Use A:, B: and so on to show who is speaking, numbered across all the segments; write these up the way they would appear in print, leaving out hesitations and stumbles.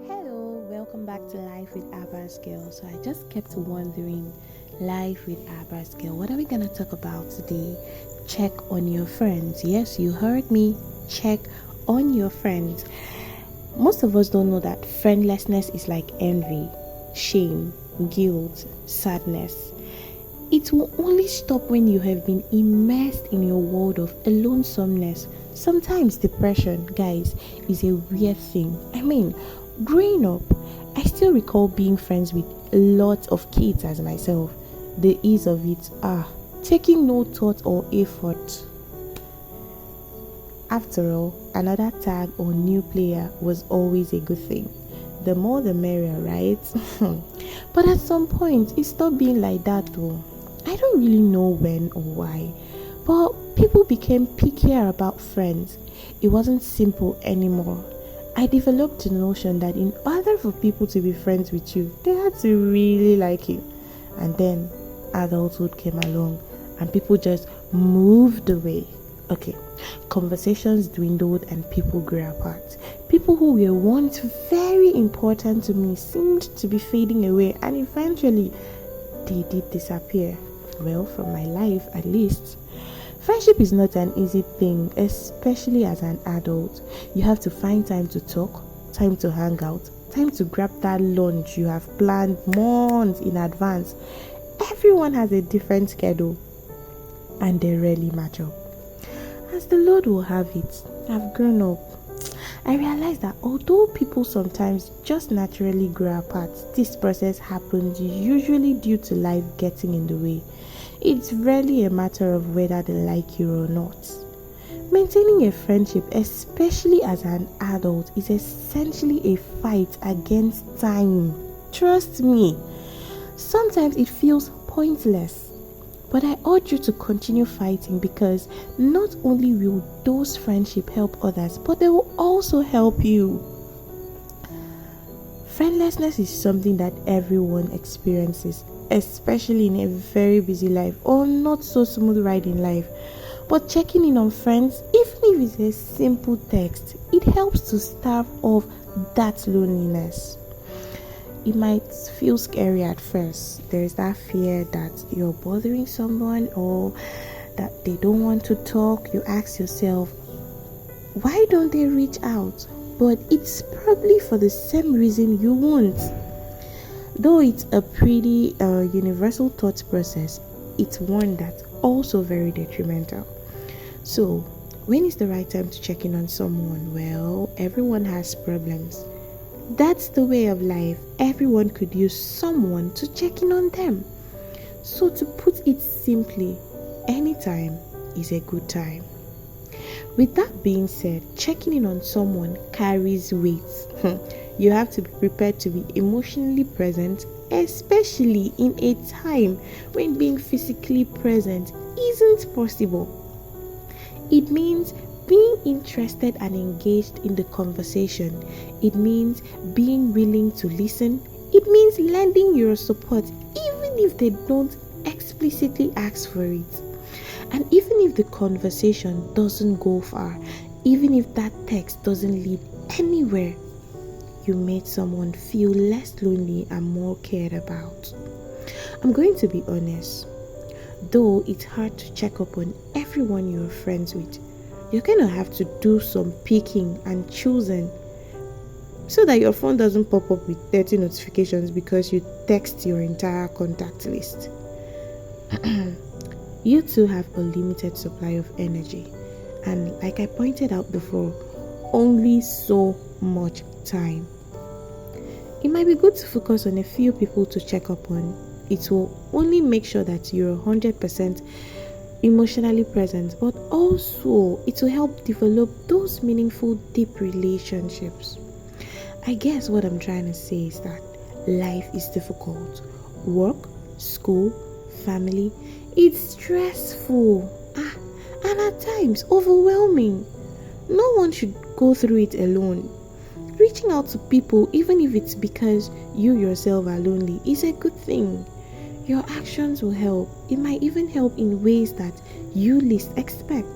A: Hello, welcome back to Life with Abbas Girl. So I just kept wondering, Life with Abbas Girl, what are we gonna talk about today? Check on your friends. Yes, you heard me. Check on your friends. Most of us don't know that friendlessness is like envy, shame, guilt, sadness. It will only stop when you have been immersed in your world of alonesomeness. Sometimes depression, guys, is a weird thing. Growing up, I still recall being friends with lots of kids as myself. The ease of it, taking no thought or effort. After all, another tag or new player was always a good thing. The more the merrier, right? But at some point, it stopped being like that though. I don't really know when or why, but people became pickier about friends. It wasn't simple anymore. I developed the notion that in order for people to be friends with you, they had to really like you. And then adulthood came along and people just moved away. Okay, conversations dwindled and people grew apart. People who were once very important to me seemed to be fading away, and eventually they did disappear. Well, from my life at least. Friendship is not an easy thing, especially as an adult. You have to find time to talk, time to hang out, time to grab that lunch you have planned months in advance. Everyone has a different schedule and they rarely match up. As the Lord will have it, I've grown up. I realized that although people sometimes just naturally grow apart, this process happens usually due to life getting in the way. It's rarely a matter of whether they like you or not. Maintaining a friendship, especially as an adult, is essentially a fight against time. Trust me, sometimes it feels pointless. But I urge you to continue fighting because not only will those friendships help others, but they will also help you. Friendlessness is something that everyone experiences, especially in a very busy life or not so smooth ride in life. But checking in on friends, even if it's a simple text, it helps to stave off that loneliness. It might feel scary at first. There is that fear that you're bothering someone or that they don't want to talk. You ask yourself, why don't they reach out? But it's probably for the same reason you won't. Though it's a pretty universal thought process, it's one that's also very detrimental. So, when is the right time to check in on someone? Well, everyone has problems. That's the way of life. Everyone could use someone to check in on them. So to put it simply, anytime is a good time. With that being said, checking in on someone carries weight. You have to be prepared to be emotionally present, especially in a time when being physically present isn't possible. It means being interested and engaged in the conversation. It means being willing to listen. It means lending your support even if they don't explicitly ask for it. And even if the conversation doesn't go far, even if that text doesn't lead anywhere, you made someone feel less lonely and more cared about. I'm going to be honest. Though it's hard to check up on everyone you're friends with, you're gonna have to do some picking and choosing so that your phone doesn't pop up with 30 notifications because you text your entire contact list. You too have a limited supply of energy, and like I pointed out before, only so much time. It might be good to focus on a few people to check up on. It will only make sure that you're 100% emotionally present, but also it will help develop those meaningful, deep relationships. I guess what I'm trying to say is that life is difficult. Work, school, family, it's stressful. And at times overwhelming. No one should go through it alone. Reaching out to people, even if it's because you yourself are lonely, is a good thing. Your actions will help. It might even help in ways that you least expect.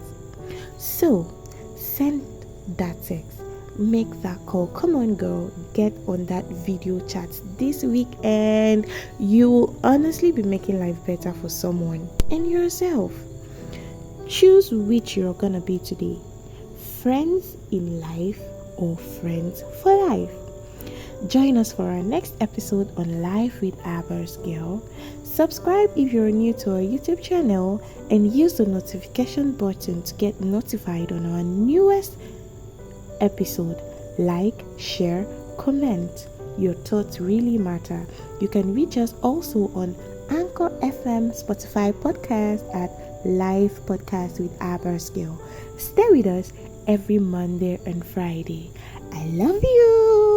A: So, send that text. make that call. Come on, girl, get on that video chat this week, and you will honestly be making life better for someone and yourself. Choose which you're gonna be today: friends in life or friends for life. Join us for our next episode on Life with Abbas Girl. Subscribe if you're new to our YouTube channel, and use the notification button to get notified on our newest episode. Like, share, comment. Your thoughts really matter. You can reach us also on Anchor FM, Spotify podcast at Live Podcast with Abbas Girl. Stay with us every Monday and Friday. I love you.